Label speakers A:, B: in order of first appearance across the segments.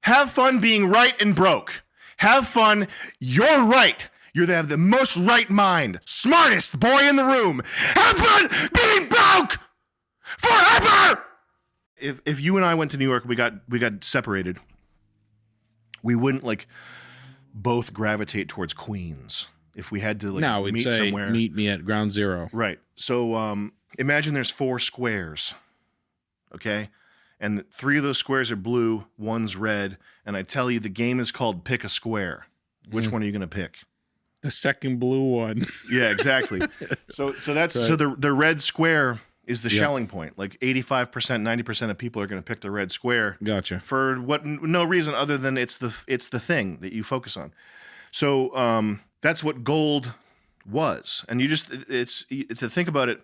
A: Have fun being right and broke. Have fun. You're right. You have the most right mind. Smartest boy in the room. Have fun being broke forever. If you and I went to New York, we got separated, we wouldn't like both gravitate towards Queens. If we had to like
B: we'd
A: meet
B: say,
A: somewhere.
B: Meet me at ground zero.
A: Right. So imagine there's 4 squares. Okay? And 3 of those squares are blue, 1's red, and I tell you the game is called Pick a Square. Which one are you going to pick?
B: The second blue one.
A: Yeah, exactly. So that's right. So the red square is the Schelling point. Like 85%, 90% of people are going to pick the red square.
B: Gotcha.
A: For no reason other than it's the thing that you focus on. So that's what gold was. And it's to think about it.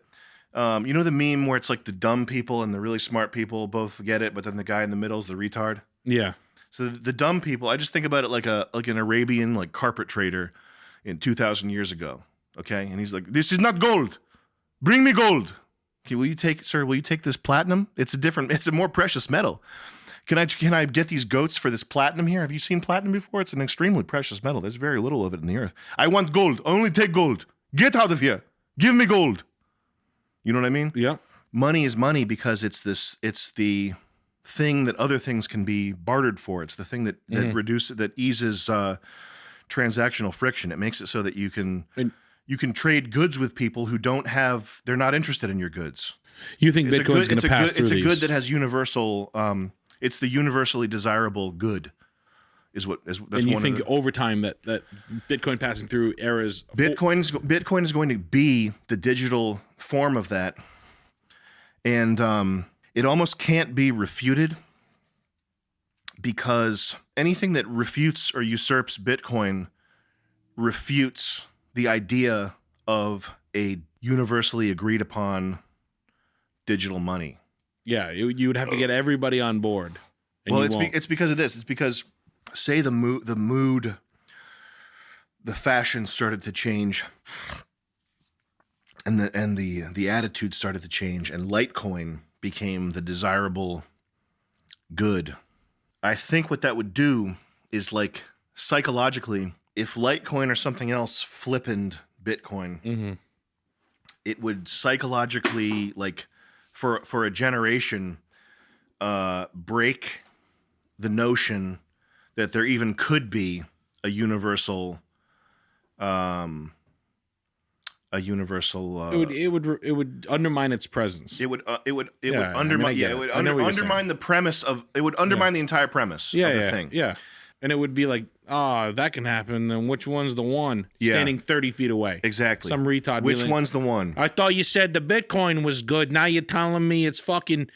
A: You know the meme where it's like the dumb people and the really smart people both get it, but then the guy in the middle is the retard?
B: Yeah.
A: So the dumb people, I just think about it like an Arabian like carpet trader in 2,000 years ago. Okay? And he's like, "This is not gold. Bring me gold." Okay, will you take this platinum? It's a more precious metal. Can I get these goats for this platinum here? Have you seen platinum before? It's an extremely precious metal. There's very little of it in the earth. I want gold. Only take gold. Get out of here. Give me gold. You know what I mean?
B: Yeah.
A: Money is money because it's the thing that other things can be bartered for. It's the thing that eases transactional friction. It makes it so that you can trade goods with people who they're not interested in your goods.
B: You think Bitcoin's going to pass through
A: these? It's a good that has universal. It's the universally desirable good. And you think over time that Bitcoin passing through eras. Bitcoin is going to be the digital form of that, and it almost can't be refuted, because anything that refutes or usurps Bitcoin refutes the idea of a universally agreed upon digital money.
B: Yeah, you would have to get everybody on board.
A: Well, it's because of this. It's because, say the mood, the fashion started to change, and the attitude started to change, and Litecoin became the desirable good. I think what that would do is, like, psychologically, if Litecoin or something else flippened Bitcoin, it would psychologically, like, for a generation, break the notion that there even could be a universal.
B: It would undermine its presence.
A: It would undermine the premise of it would undermine the entire premise of the thing.
B: Yeah. And it would be like, that can happen. And which one's the one standing 30 feet away?
A: Exactly.
B: Some retard.
A: Which one's the one?
B: I thought you said the Bitcoin was good. Now you're telling me it's fucking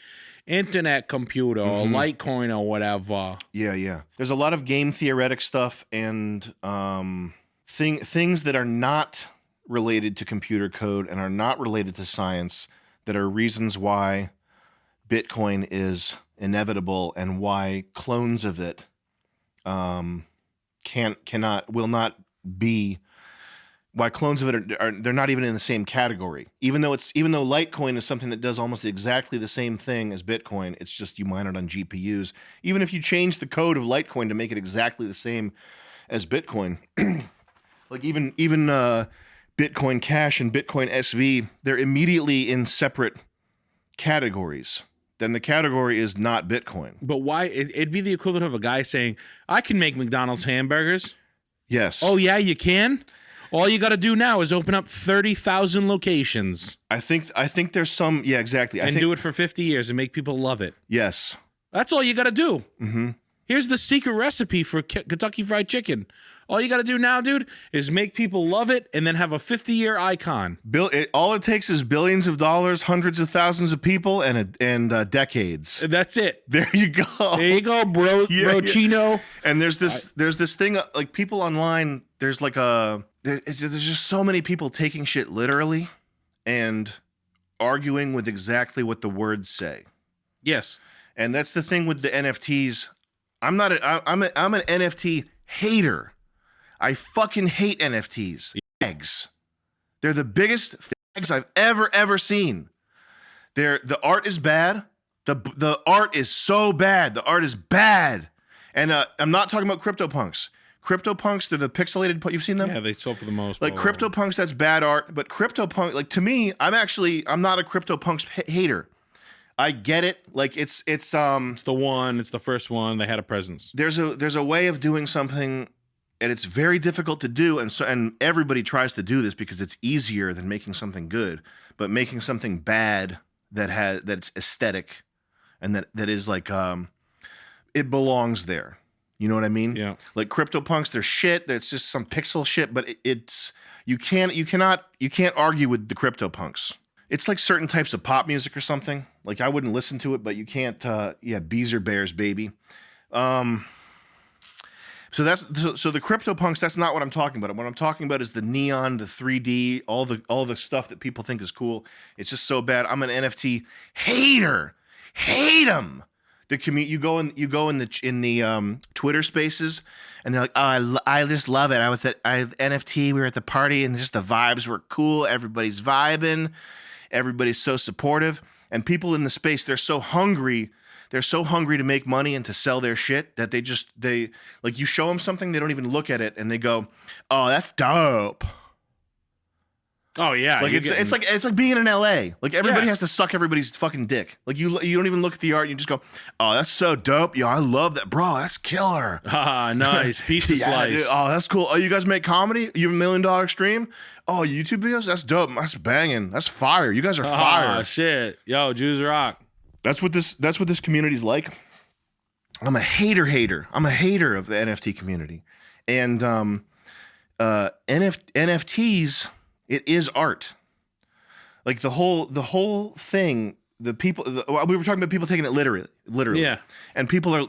B: internet computer or Litecoin or whatever.
A: Yeah. There's a lot of game theoretic stuff and things that are not related to computer code and are not related to science that are reasons why Bitcoin is inevitable and why clones of it will not be, why clones of it are they're not even in the same category. Even though Litecoin is something that does almost exactly the same thing as Bitcoin, it's just you mine it on GPUs. Even if you change the code of Litecoin to make it exactly the same as Bitcoin, like even Bitcoin Cash and Bitcoin SV, they're immediately in separate categories. Then the category is not Bitcoin.
B: But why? It'd be the equivalent of a guy saying, I can make McDonald's hamburgers.
A: Yes.
B: Oh, yeah, you can? All you got to do now is open up 30,000 locations.
A: I think there's some, yeah, exactly.
B: Do it for 50 years and make people love it.
A: Yes.
B: That's all you got to do.
A: Mm-hmm.
B: Here's the secret recipe for Kentucky Fried Chicken. All you got to do now, dude, is make people love it and then have a 50-year icon.
A: All it takes is billions of dollars, hundreds of thousands of people, and decades.
B: That's it.
A: There you go.
B: There you go, bro. Chino.
A: Yeah. And there's this thing, like, people online, there's just so many people taking shit literally and arguing with exactly what the words say.
B: Yes.
A: And that's the thing with the NFTs. I'm an NFT hater. I fucking hate NFTs. Fags. They're the biggest fags I've ever seen. The art is bad. The art is so bad. The art is bad. And I'm not talking about CryptoPunks. CryptoPunks, they're the pixelated. You've seen them?
B: Yeah, they sold for the most.
A: Like CryptoPunks, that's bad art. But CryptoPunk, like to me, I'm not a CryptoPunks hater. I get it. Like it's
B: the one. It's the first one. They had a presence.
A: There's a way of doing something, and it's very difficult to do. And everybody tries to do this because it's easier than making something good. But making something bad that's aesthetic, and that is like it belongs there. You know what I mean?
B: Yeah.
A: Like CryptoPunks, they're shit. That's just some pixel shit. But you can't argue with the CryptoPunks. It's like certain types of pop music or something. Like I wouldn't listen to it, but you can't. Beezer Bears, baby. So the CryptoPunks. That's not what I'm talking about. What I'm talking about is the neon, the 3D, all the stuff that people think is cool. It's just so bad. I'm an NFT hater. Hate them. You go in the Twitter Spaces, and they're like, "Oh, I just love it. I was at NFT. We were at the party, and just the vibes were cool. Everybody's vibing. Everybody's so supportive." And people in the space, they're so hungry. They're so hungry to make money and to sell their shit that they like you show them something, they don't even look at it, and they go, "Oh, that's dope."
B: Oh yeah,
A: like it's like being in LA. Like everybody has to suck everybody's fucking dick. Like you don't even look at the art. You just go, "Oh, that's so dope. Yo, I love that, bro. That's killer."
B: Ah, nice pizza slice.
A: Dude. Oh, that's cool. Oh, you guys make comedy? You have $1 million stream? Oh, YouTube videos? That's dope. That's banging. That's fire. You guys are fire.
B: Oh shit, yo, Jews rock.
A: That's what this community's like. I'm a hater. I'm a hater of the NFT community, and NFTs. It is art. Like the whole thing. The people we were talking about people taking it literally.
B: Yeah.
A: And people are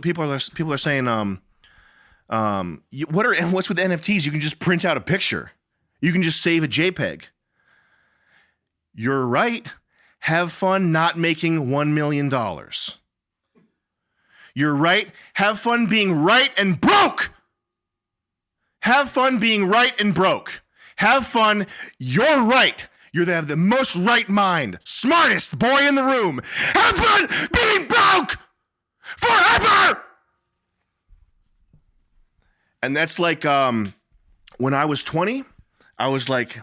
A: saying what's with NFTs? You can just print out a picture. You can just save a JPEG. You're right. Have fun not making $1 million. You're right. Have fun being right and broke. Have fun being right and broke. Have fun. You're right. You have the most right mind. Smartest boy in the room. Have fun being broke forever. And that's like when I was 20, I was like,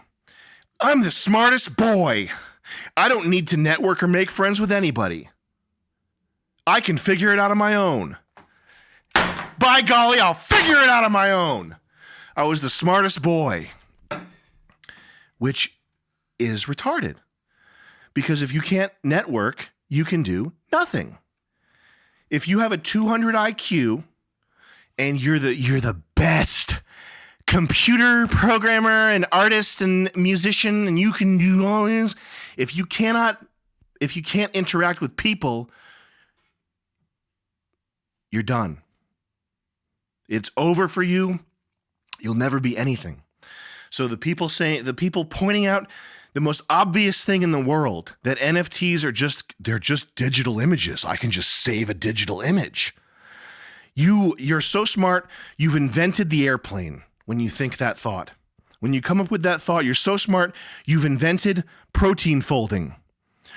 A: I'm the smartest boy. I don't need to network or make friends with anybody. I can figure it out on my own. By golly, I'll figure it out on my own. I was the smartest boy. Which is retarded. Because if you can't network, you can do nothing. If you have a 200 IQ and you're the best computer programmer and artist and musician and you can do all this, if you can't interact with people, you're done. It's over for you. You'll never be anything. So the people pointing out the most obvious thing in the world, that NFTs they're just digital images. I can just save a digital image. You're so smart, you've invented the airplane when you think that thought. When you come up with that thought, you're so smart, you've invented protein folding.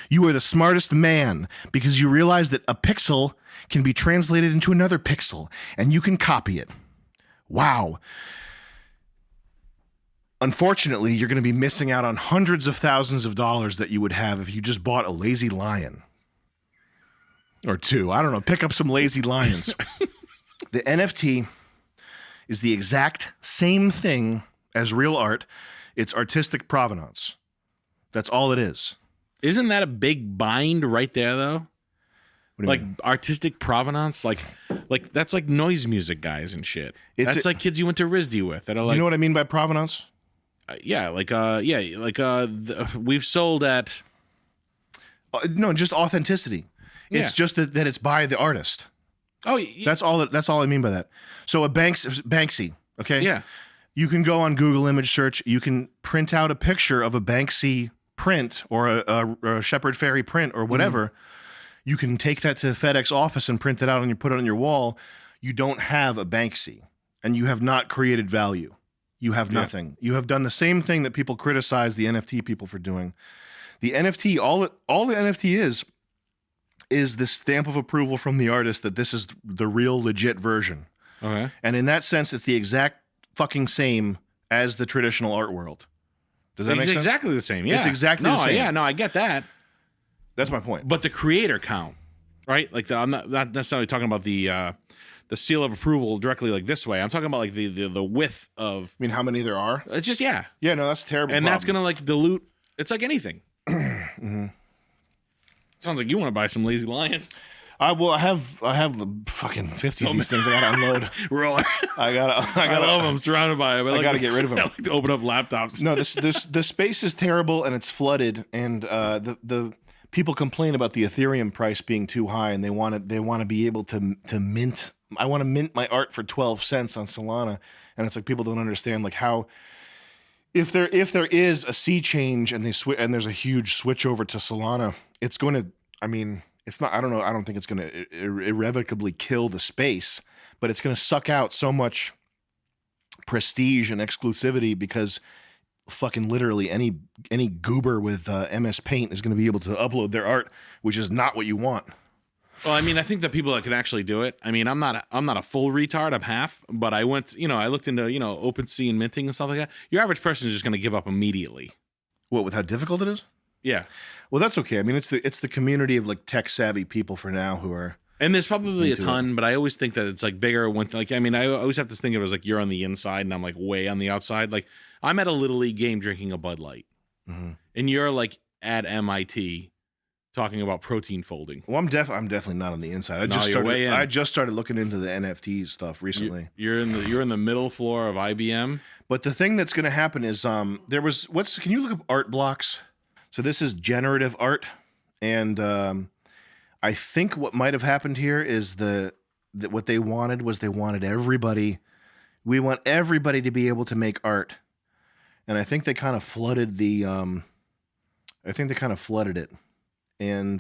A: You are the smartest man because you realize that a pixel can be translated into another pixel and you can copy it. Wow. Unfortunately, you're going to be missing out on hundreds of thousands of dollars that you would have if you just bought a lazy lion. Or two. I don't know. Pick up some lazy lions. The NFT is the exact same thing as real art. It's artistic provenance. That's all it is.
B: Isn't that a big bind right there, though? Like artistic provenance? Like that's like noise music guys and shit. That's like kids you went to RISD with. That are like,
A: you know what I mean by provenance?
B: We've sold at.
A: No, just authenticity. It's just that it's by the artist.
B: Oh,
A: that's all I mean by that. So a Banksy, okay?
B: Yeah.
A: You can go on Google image search. You can print out a picture of a Banksy print or a Shepard Fairey print or whatever. You can take that to the FedEx office and print it out and you put it on your wall. You don't have a Banksy, and you have not created value. You have nothing. You have done the same thing that people criticize the NFT people for doing. The NFT, all the NFT is the stamp of approval from the artist that this is the real legit version.
B: Okay.
A: And in that sense, it's the exact fucking same as the traditional art world. Does that make sense?
B: It's exactly the same. Yeah.
A: It's exactly the same.
B: Yeah, no, I get that.
A: That's my point.
B: But the creator count, right? Like I'm not necessarily talking about the seal of approval directly like this way. I'm talking about like the width of.
A: I mean, how many there are?
B: It's just yeah.
A: Yeah, no, that's a terrible.
B: And
A: problem.
B: that's gonna like dilute. It's like anything.
A: Mm-hmm.
B: Sounds like you want to buy some lazy lions.
A: I have the fucking 50 of these things I gotta unload.
B: Roller.
A: I
B: love them. I'm surrounded by them.
A: I gotta get rid of them.
B: I like to open up laptops.
A: No, the space is terrible and it's flooded, and the people complain about the Ethereum price being too high, and they want to be able to mint. I want to mint my art for 12 cents on Solana, and it's like people don't understand like how. If there is a sea change and there's a huge switch over to Solana, it's going to. I mean, it's not. I don't know. I don't think it's going to irrevocably kill the space, but it's going to suck out so much prestige and exclusivity because fucking literally any goober with MS Paint is going to be able to upload their art, which is not what you want.
B: Well, I mean, I think the people that can actually do it. I mean, I'm not a full retard. I'm half, but I went. I looked into OpenSea and minting and stuff like that. Your average person is just going to give up immediately.
A: What, with how difficult it is?
B: Yeah.
A: Well, that's okay. I mean, it's the community of like tech savvy people for now who are.
B: And there's probably a ton, but I always think that it's like bigger when I always have to think of it as like you're on the inside and I'm like way on the outside. Like I'm at a Little League game drinking a Bud Light, and you're like at MIT talking about protein folding.
A: Well, I'm definitely not on the inside. I just started looking into the NFT stuff recently.
B: You're in the middle floor of IBM.
A: But the thing that's going to happen is can you look up art blocks? So this is generative art, and I think what might have happened here is that what they wanted was everybody. We want everybody to be able to make art, and I think they kind of flooded it. And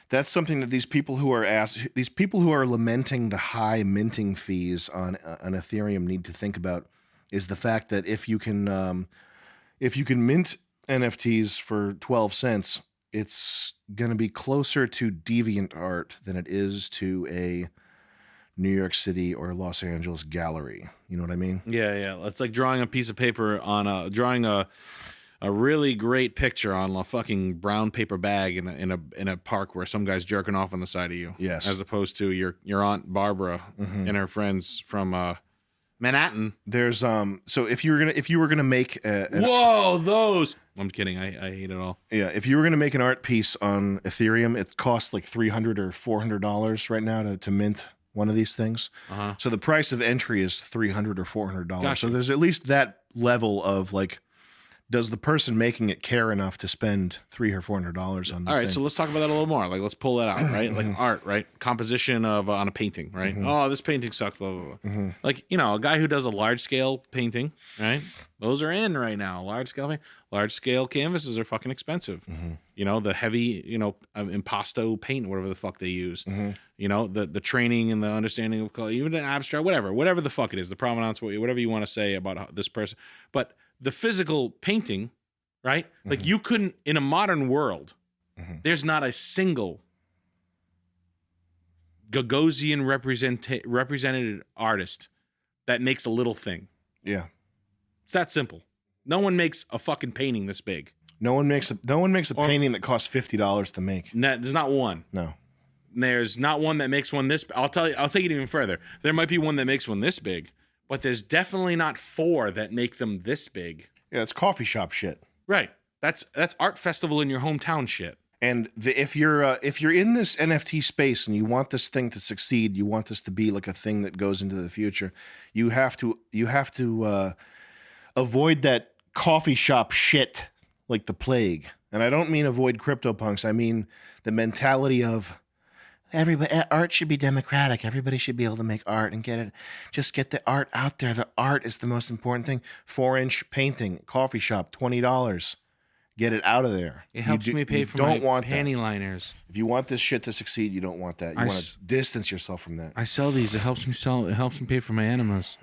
A: that's something that these people who are lamenting the high minting fees on Ethereum need to think about, is the fact that if you can mint NFTs for 12 cents, it's going to be closer to deviant art than it is to a New York City or Los Angeles gallery. You know what I mean?
B: Yeah. It's like drawing a piece of paper on drawing a really great picture on a fucking brown paper bag in a park where some guy's jerking off on the side of you.
A: Yes.
B: As opposed to your Aunt Barbara and her friends from Manhattan.
A: There's so if you were gonna make
B: those. I'm kidding. I hate it all.
A: Yeah, if you were gonna make an art piece on Ethereum, it costs like $300 or $400 right now to mint one of these things. So the price of entry is $300 or $400.
B: Gotcha.
A: So there's at least that level of like, does the person making it care enough to spend $300 or $400 on?
B: All right, so let's talk about that a little more. Like, let's pull that out, right? Like art, right? Composition of on a painting, right? Oh, this painting sucks. Blah blah blah. Like a guy who does a large scale painting, right? Those are in right now. Large scale canvases are fucking expensive. The heavy, impasto paint, whatever the fuck they use. The training and the understanding of color, even the abstract, whatever the fuck it is, the provenance, whatever you want to say about this person, but the physical painting, right? Like you couldn't, in a modern world, there's not a single Gagosian represented artist that makes a little thing.
A: Yeah.
B: It's that simple. No one makes a fucking painting this big.
A: No one makes a painting that costs $50 to make.
B: There's not one.
A: No.
B: There's not one that makes one this. I'll take it even further. There might be one that makes one this big, but there's definitely not 4 that make them this big.
A: Yeah, it's coffee shop shit.
B: Right. That's art festival in your hometown shit.
A: And if you're in this NFT space and you want this thing to succeed, you want this to be like a thing that goes into the future, you have to avoid that coffee shop shit like the plague. And I don't mean avoid CryptoPunks. I mean the mentality of art should be democratic. Everybody should be able to make art and get the art out there. The art is the most important thing. 4-inch painting, coffee shop, $20. Get it out of there.
B: It helps me pay for my panty liners.
A: If you want this shit to succeed, you don't want that. You want to distance yourself from that.
B: I sell these. It helps me pay for my enemas.